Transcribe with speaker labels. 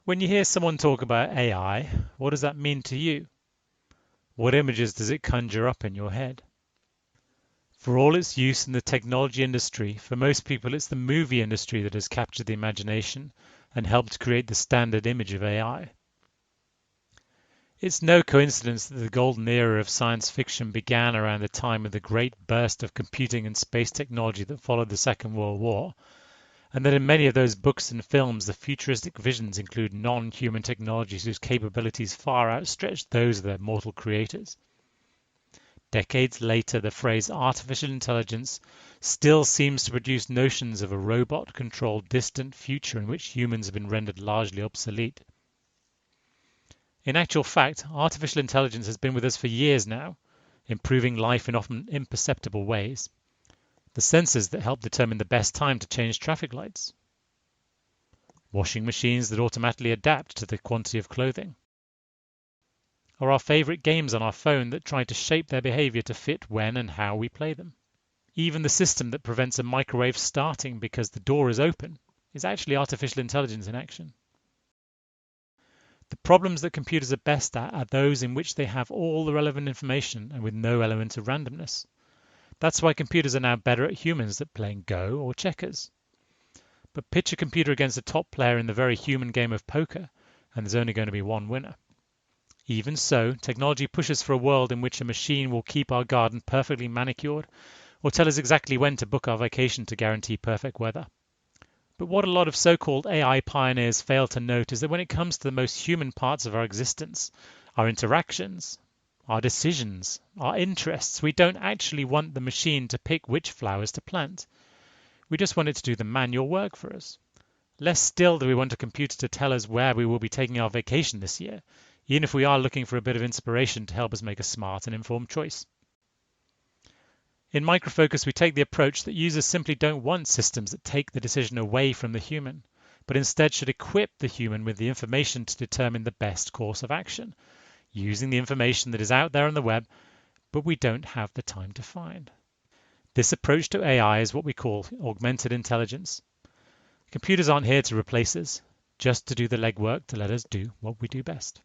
Speaker 1: When you hear someone talk about AI, what does that mean to you? What images does it conjure up in your head? For all its use in the technology industry, for most people it's the movie industry that has captured the imagination and helped create the standard image of AI. It's no coincidence that the golden era of science fiction began around the time of the great burst of computing and space technology that followed the Second World War, and that in many of those books and films the futuristic visions include non-human technologies whose capabilities far outstretch those of their mortal creators. Decades later, the phrase artificial intelligence still seems to produce notions of a robot-controlled distant future in which humans have been rendered largely obsolete. In actual fact, artificial intelligence has been with us for years now, improving life in often imperceptible ways. The sensors that help determine the best time to change traffic lights. Washing machines that automatically adapt to the quantity of clothing. Or our favorite games on our phone that try to shape their behavior to fit when and how we play them. Even the system that prevents a microwave starting because the door is open is actually artificial intelligence in action. The problems that computers are best at are those in which they have all the relevant information and with no element of randomness. That's why computers are now better at humans at playing Go or checkers. But pitch a computer against a top player in the very human game of poker, and there's only going to be one winner. Even so, technology pushes for a world in which a machine will keep our garden perfectly manicured or tell us exactly when to book our vacation to guarantee perfect weather. But what a lot of so-called AI pioneers fail to note is that when it comes to the most human parts of our existence, our interactions, our decisions, our interests, we don't actually want the machine to pick which flowers to plant. We just want it to do the manual work for us. Less still do we want a computer to tell us where we will be taking our vacation this year, even if we are looking for a bit of inspiration to help us make a smart and informed choice. In Microfocus, we take the approach that users simply don't want systems that take the decision away from the human, but instead should equip the human with the information to determine the best course of action, using the information that is out there on the web, but we don't have the time to find. This approach to AI is what we call augmented intelligence. Computers aren't here to replace us, just to do the legwork to let us do what we do best.